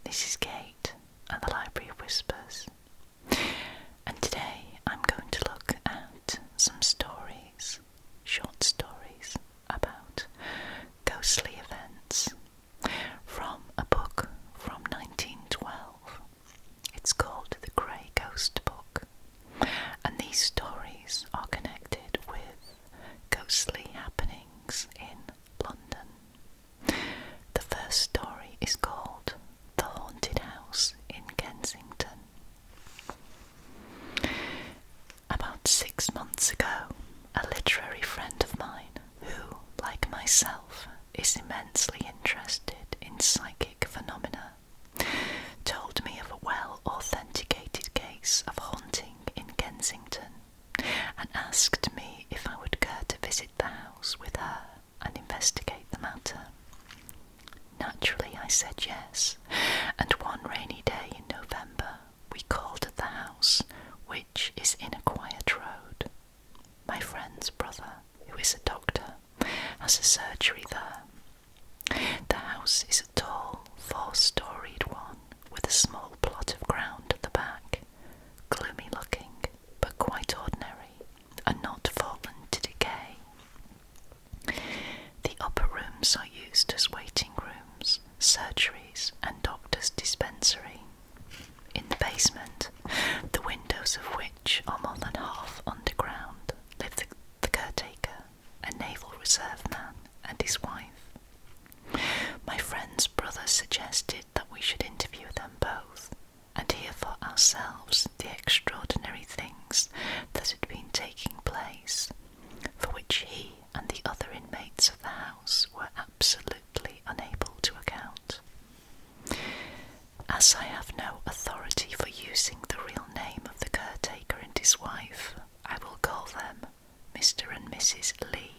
Mrs. Gate at the Library of Whispers, and today I'm going to look at some stories, short stories about ghostly events from a book from 1912. It's called The Grey Ghost Book, and these stories are connected with ghostly happenings in London. The first story is called The Haunted House in Kensington. About 6 months ago, a literary friend of mine who, like myself, is immensely interested in psychic phenomena, told me of a well-authenticated case of haunting in Kensington and asked me if I would care to visit the house with her and investigate the matter. Naturally, I said yes, and one rainy day in November we called at the house, which is in a quiet road. My friend's brother, who is a doctor, has a surgery there. The house is a tall, 4-storied one with a small plot of ground at the back, gloomy looking, but quite ordinary, and not fallen to decay. The upper rooms are used as waiting rooms, surgeries, and doctor's dispensary. In the basement, the windows of which are more than half underground, live the caretaker, a naval reserve man, and his wife. My friend's brother suggested that we should interview them both, and hear for ourselves the extraordinary things that had been taking place, for which he and the other inmates of the house were absolutely unable to account. As I have no authority for using the real name of the caretaker and his wife, I will call them Mr. and Mrs. Lee.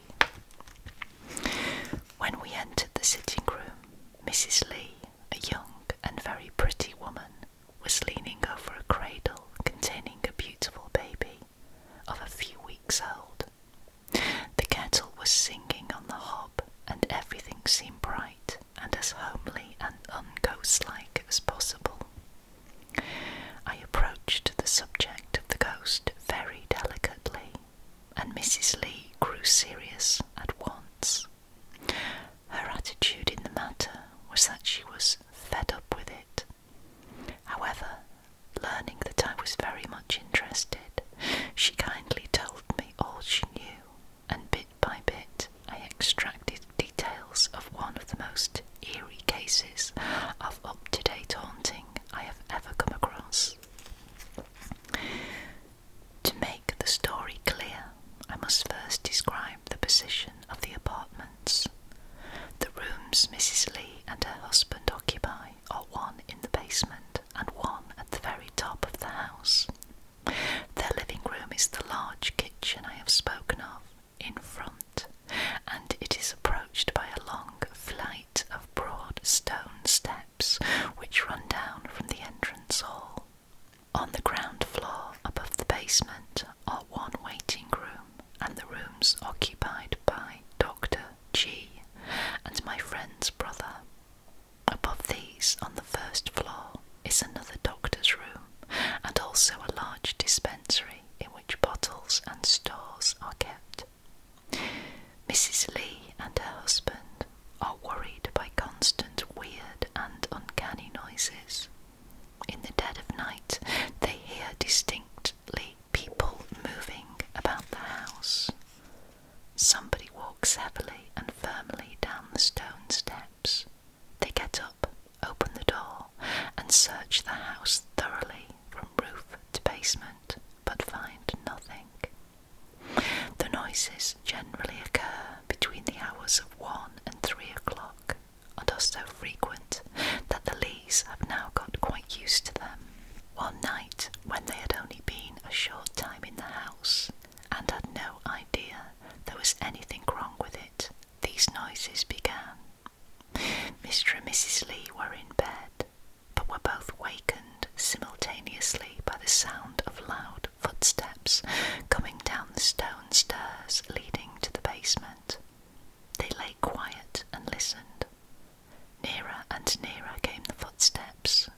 When we entered the sitting room, Mrs. Lee, a young and very pretty woman, was leaning over a cradle containing a beautiful baby of a few weeks old. The kettle was singing on the hob, and everything seemed bright and as homely and unghostlike as possible. I approached the subject of the ghost very delicately, and Mrs. Lee grew serious at once. Her attitude in the matter was that she was fed up with it. However, learning that I was very much interested, she kindly told me all she knew, and bit by bit I extracted details of one of the most eerie cases of up-to-date haunting I have ever come across. To make the story clear, I must first describe the position of the apartments. The rooms Mrs. Lee and her husband occupy are one in the basement and one at the very top of the house. Their living room is the large kitchen I have spoken of, in front, and it is approached by a long flight of broad stone steps which run down from the entrance hall. On the ground floor above the basement are one waiting room and the rooms occupied by Dr. G and my friend's brother. Above these, on the first floor, is another doctor's room and also a large dispensary in which bottles and stores are kept. Mrs. Lee and her husband are worried by constant weird and uncanny noises. In the dead of night, they hear distinctly people moving about the house. Somebody walks heavily and firmly down the stone steps. They get up, open the door, and search the house thoroughly from roof to basement, but find nothing. The noises generally occur between the hours of 1 and 3 o'clock, and are so frequent that the Lees have now got quite used to them. One night, when they had only been a short time in the house, and had no idea there was anything wrong with it, these noises began. Mr. and Mrs. Lee were in bed, but were both wakened simultaneously by the sound of loud footsteps coming down the stone stairs leading to the basement. They lay quiet and listened. Nearer and nearer came the footsteps,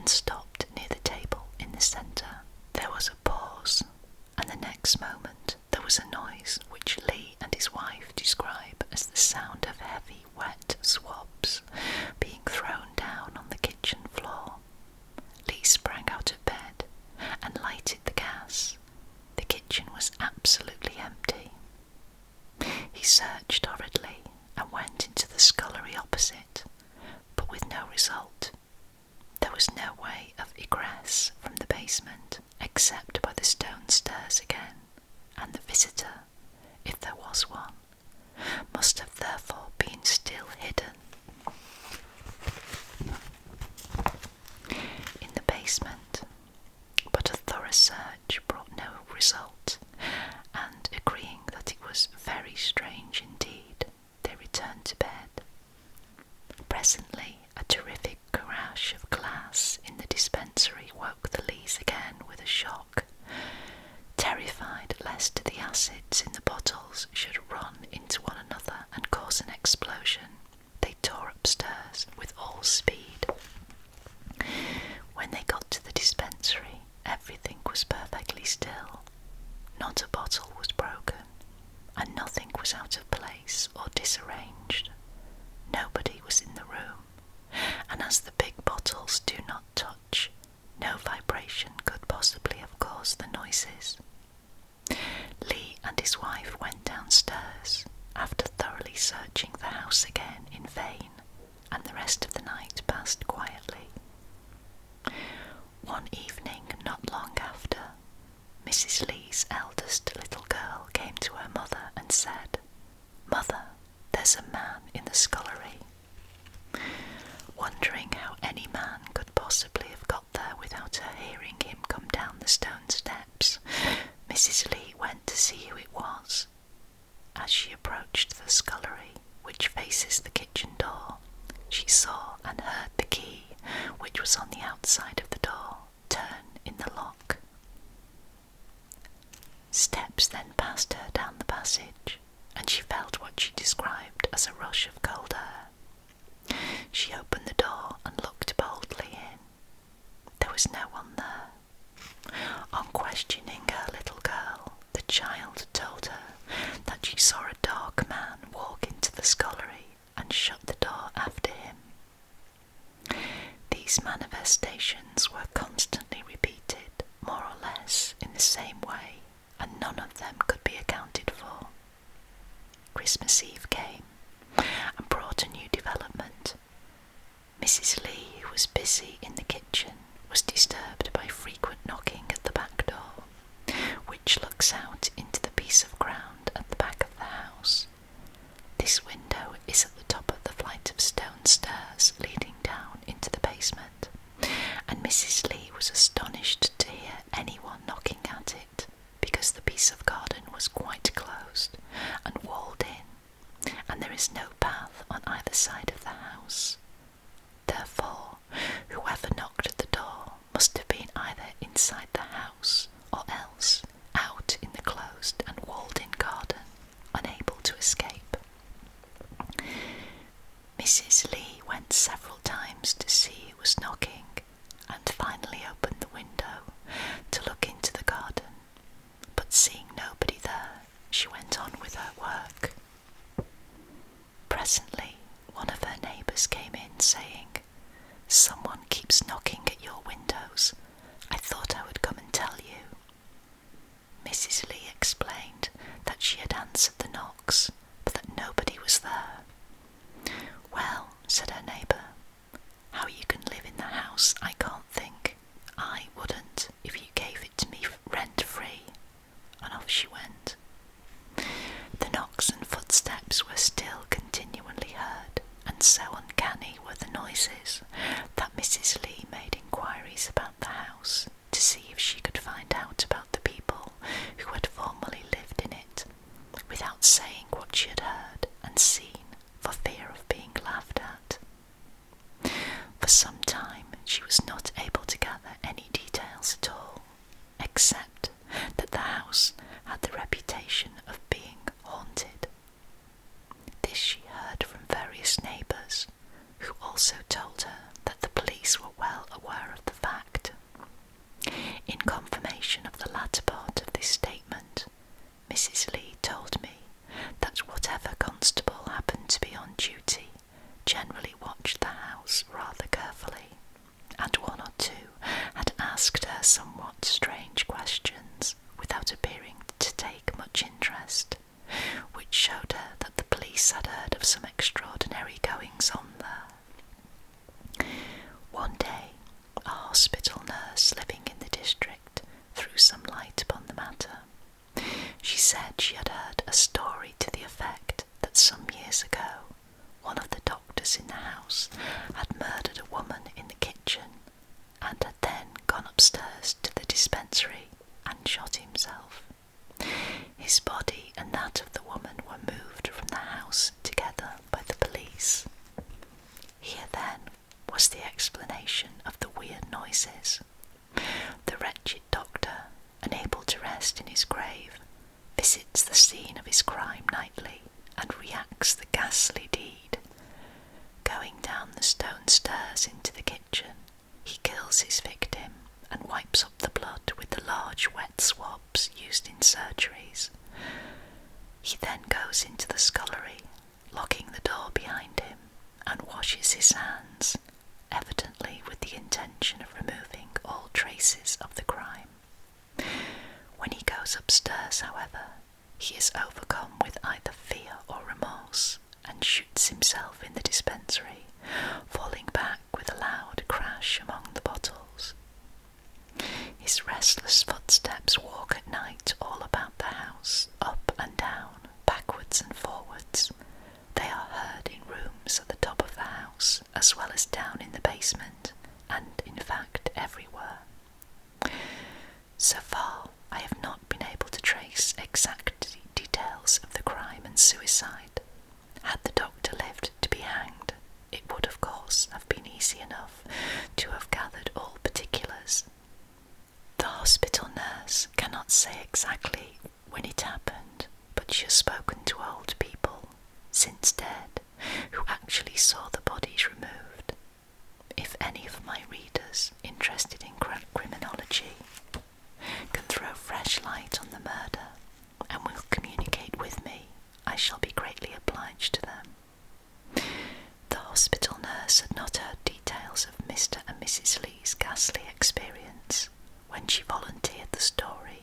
and stopped near the table in the centre. There was a pause, and the next moment there was a noise which Lee and his wife describe as the sound of heavy, wet swabs being thrown down on the kitchen floor. Lee sprang out of bed and lighted the gas. The kitchen was absolutely empty. He searched hurriedly and went into the scullery opposite, but with no result. There was no way of egress from the basement except by the stone stairs again, and the visitor, if there was one, must have therefore been still hidden in the basement. But a thorough search brought no result, and agreeing that it was very strange indeed, they returned to bed. Presently a terrific crash of glass in the dispensary woke the Lees again with a shock. Terrified lest the acids in the bottles should run into one another and cause an explosion, they tore upstairs with all speed. When they got to the dispensary, everything was perfectly still. Not a bottle was broken, and nothing was out of place or disarranged. Nobody was in the room, and as the big bottles do not touch, no vibration could possibly have caused the noises. Lee and his wife went downstairs, after thoroughly searching the house again in vain, and the rest of the night passed quietly. One evening, not long after, Mrs. Lee's eldest little girl came to her mother and said, "Mother, there's a man in the scullery." Wondering how any man could possibly have got there without her hearing him come down the stone steps, Mrs. Lee went to see who it was. As she approached the scullery, which faces the kitchen door, she saw and heard the key, which was on the outside of the door, turn in the lock. Steps then passed her down the passage, and she felt what she described as a rush of cold air. She opened the door and looked boldly in. There was no one there. On questioning her little girl, the child told her that she saw a dark man walk into the scullery and shut the door after him. These manifestations were constantly repeated, more or less in the same way, and none of them could be accounted for. Christmas Eve came and brought a new development. Mrs. Lee, who was busy in the kitchen, was disturbed by frequent knocking at the back door, which looks out into the piece of ground at the back of the house. This window is at the top of the flight of stone stairs leading down into the basement, and Mrs. Lee was astonished to hear anyone knocking at it, because the piece of garden was quite closed and walled in, and there is no path on either side of the house. Therefore, whoever knocked at the door must have been either inside the house or else out in the closed and walled-in garden, unable to escape. Mrs. Lee went several times to see who was knocking, and finally confirmation of the latter part of this statement, Mrs. Lee told me that whatever constable happened to be on duty generally watched the house rather carefully, and one or two had asked her somewhat strange questions without appearing to take much interest, which showed her that the police had heard of some extraordinary goings-on there. One day, a hospital nurse living in the district threw some light upon the matter. She said she had heard a story to the effect that some years ago one of the doctors in the house had murdered a woman in the kitchen and had then gone upstairs to the dispensary and shot himself. His body and that of the woman were moved from the house together by the police. Here then was the explanation of the weird noises. The wretched doctor, unable to rest in his grave, visits the scene of his crime nightly and reacts the ghastly deed. Going down the stone stairs into the kitchen, he kills his victim and wipes up the blood with the large wet swabs used in surgeries. He then goes into the scullery, locking the door behind him, and washes his hands, evidently with the intention of removing all traces of the crime. When he goes upstairs, however, he is overcome with either fear or remorse and shoots himself in the dispensary, falling back with a loud crash among the bottles. His restless footsteps walk at night all about the house, up and down, backwards and forwards. They are heard in rooms at the top of the house, as well as down in the basement, and in fact everywhere. So far, I have not been able to trace exact details of the crime and suicide. Had the doctor lived to be hanged, it would of course have been easy enough to have gathered all particulars. The hospital nurse cannot say exactly when it happened, but she has spoken to old people, since dead, who actually saw the bodies removed. If any of my readers interested in criminology can throw fresh light on the murder and will communicate with me, I shall be greatly obliged to them. The hospital nurse had not heard details of Mr. and Mrs. Lee's ghastly experience. When she volunteered the story,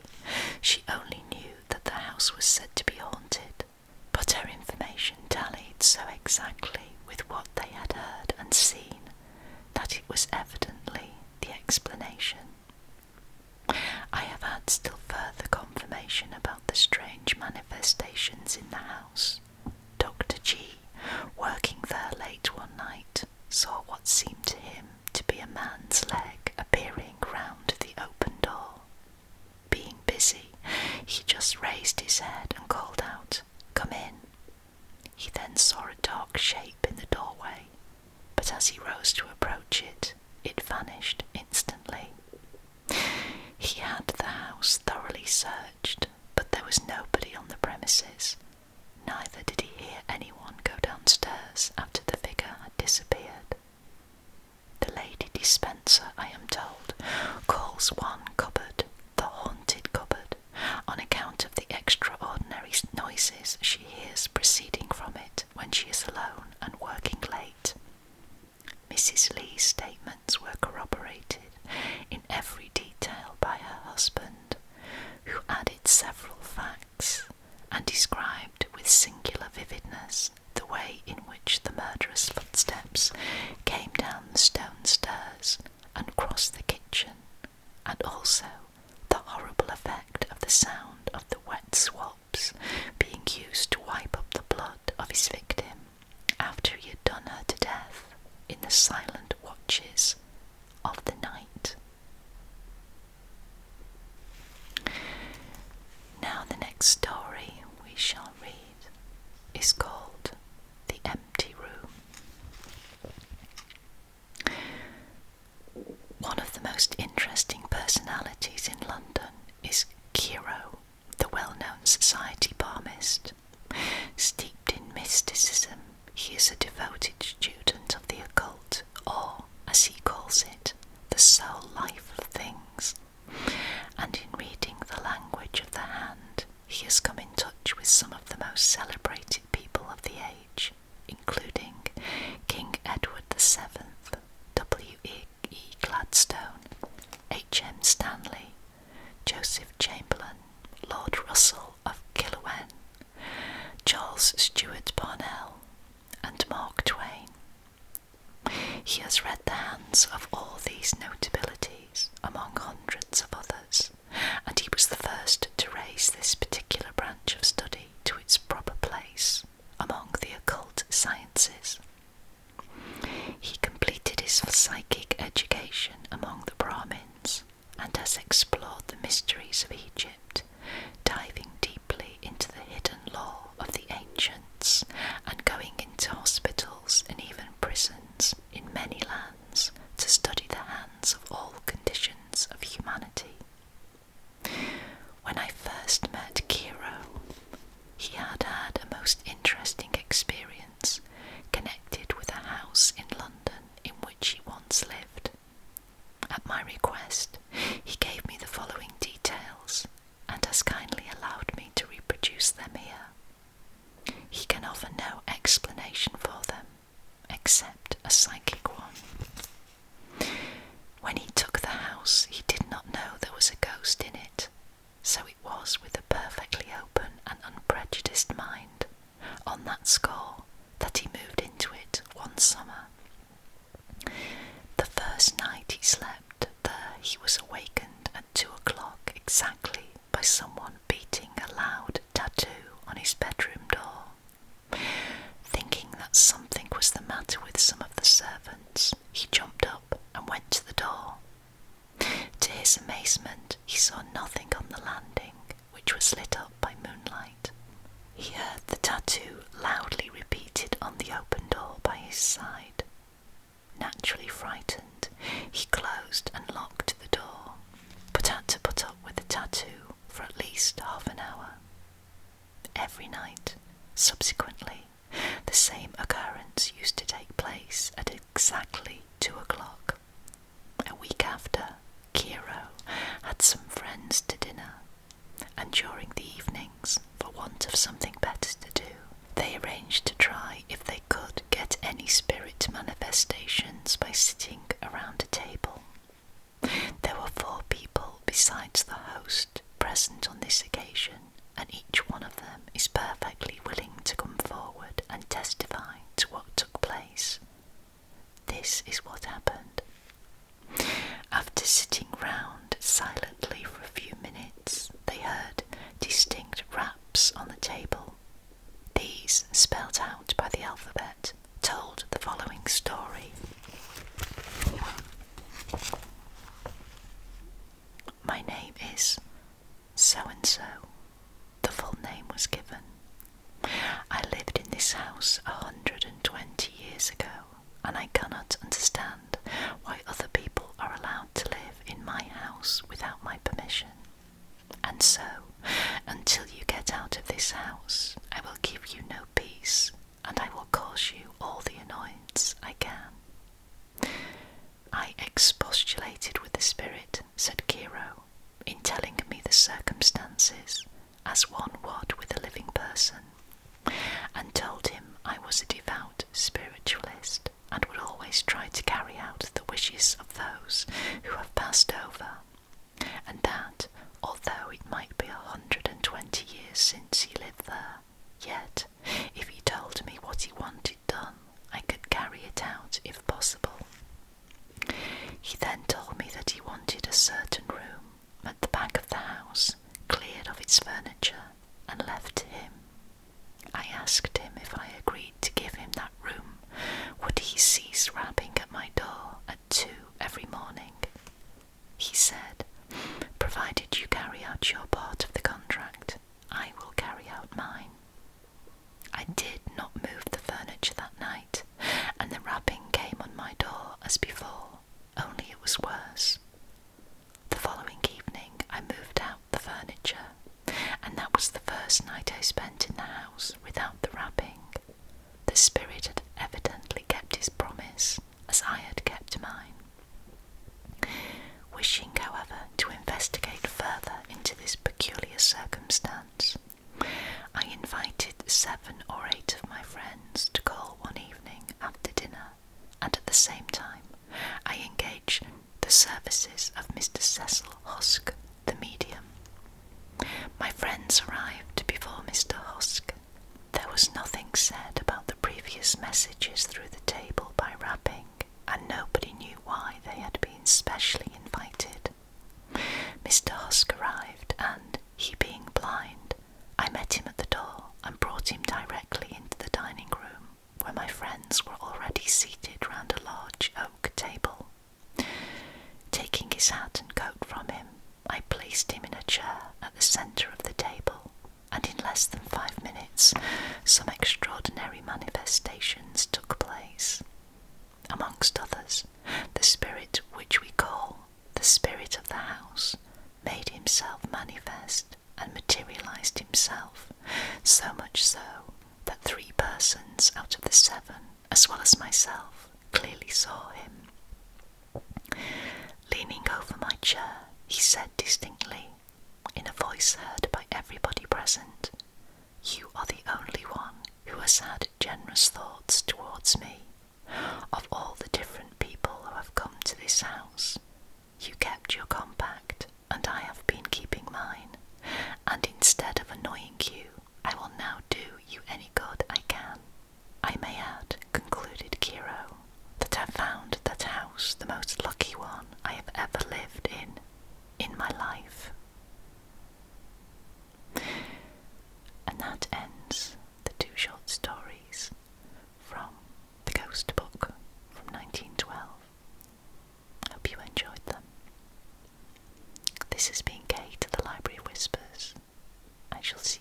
she only knew that the house was said to be haunted, but her information tallied so exactly with what they had heard and seen that it was evidently the explanation. I have had still further confirmation about the strange manifestations in the house. Dr. G, working there late one night, saw what seemed to him to be a man's leg appearing round the open door. Being busy, he just raised his head and called out, "Come in." He then saw a dark shape in the doorway, but as he rose to approach it, it vanished instantly. He had the house thoroughly searched, but there was nobody on the premises. Neither did he hear anyone go downstairs after the figure had disappeared. The lady dispenser, I am told, calls one cupboard the haunted cupboard on account of the extraordinary noises she hears proceeding from it when she is alone and working late. Mrs. Lee's statements were corroborated in every detail by her husband, who added several facts and described with singular vividness the way in which the murderous footsteps came down the stone stairs and crossed the kitchen, and also the horrible effect of the sound of the wet swabs being used to wipe up the blood of his victim after he had done her to death in the silent watches of the night. Now the next story we shall read is called The Empty Room. One of the most interesting personalities in London is Kiro, the well-known society palmist. Steeped in mysticism, he is a devoted student of the occult, or, as he calls it, the soul life of things, Russell of Killowen, Charles Stewart Parnell, and Mark Twain. He has read the hands of all these notabilities among hundreds of others, and he was the first to raise this particular branch of study to its proper place among the occult sciences. He completed his psychic education among the Brahmins and has explored the mysteries of Egypt, diving deeply into the hidden lore of the ancients and going into hospitals and even prisons in many lands to study the hands of all conditions of humanity. When I first met Kiro, he had had a most interesting experience connected with a house in London in which he once lived. At my request, he gave me the following details and has kindly allowed me to reproduce them here. He can offer no explanation for them, except a psychic one. When he took the house, he did not know there was a ghost in it, so it was with a perfectly open and unprejudiced mind, on that score, that he moved into it one summer. The first night he slept there, he was awakened at 2 o'clock exactly by someone beating a loud tattoo on his bedroom door. Thinking that something was the matter with some of the servants, he jumped up and went to the door. To his amazement, he saw nothing on the landing, which was lit up by moonlight. He heard the tattoo loudly repeated on the open door by his side. Naturally frightened, he closed and locked the door, but had to put up with the tattoo for at least half an hour. Every night, subsequently, the same occurrence used to take place at exactly 2 o'clock. A week after, Kiro had some friends to dinner, and during the evenings, for want of something better to do, they arranged to try if they could get any spirit manifestations by sitting around a table. There were 4 people besides the host present on this occasion, and each one of them is perfectly willing to come forward and testify to what took place. This is what happened. After sitting round silently for a few minutes, they heard distinct raps on the table. These, spelt out by the alphabet, told the following story. My name is so-and-so. The full name was given. I lived in this house 120 years ago, and I cannot understand why other people are allowed to live in my house without my permission. And so, until you get out of this house, I will give you no peace, and I will cause you all the annoyance I can. I expostulated with the spirit, said Kiro, in telling me the circumstances, as one would with a living person, and told him I was a devout spiritualist and would always try to carry out the wishes of those who have passed over, and that, although it might be 120 years since he lived there, yet, if he told me what he wanted done, I could carry it out if possible. He then told me that he wanted a certain room at the back of the house cleared of its furniture and left to him. I asked him if I agreed to give him that room, would he cease rapping at my door at 2 every morning. He said, provided you carry out your part of the contract, I will carry out mine. I did not move the furniture that night, and the rapping came on my door as before, only it was worse. The following evening I moved out the furniture, and that was the first night I spent in the house without the rapping. The spirit had evidently kept his promise, as I had kept mine. Wishing, however, to investigate further into this peculiar circumstance, I invited 7 or 8 of my friends to call one evening after dinner, and at the same time I engaged the services of Mr. Cecil Husk, the medium. My friends Mr. Husk arrived, and, he being blind, I met him at the door and brought him directly into the dining room, where my friends were already seated round a large oak table. Taking his hat and coat from him, I placed him in a chair at the centre of the table, and in less than 5 minutes some extraordinary manifestations took place. Amongst others, the spirit which we call the spirit of the house made himself manifest and materialized himself, so much so that 3 persons out of the 7, as well as myself, clearly saw him. Leaning over my chair, he said distinctly, in a voice heard by everybody present, "You are the only one who has had generous thoughts towards me. Of all the different people who have come to this house, you kept your compact, and I have been keeping mine, and instead of annoying you, I will now do you any good I can. I may add," concluded Kiro, "that I found that house the most lucky one I have ever lived in my life." And that ends the 2 short stories from The Ghost Book from 1912. Hope you enjoyed them. This has been Kate at the Library of Whispers. I shall see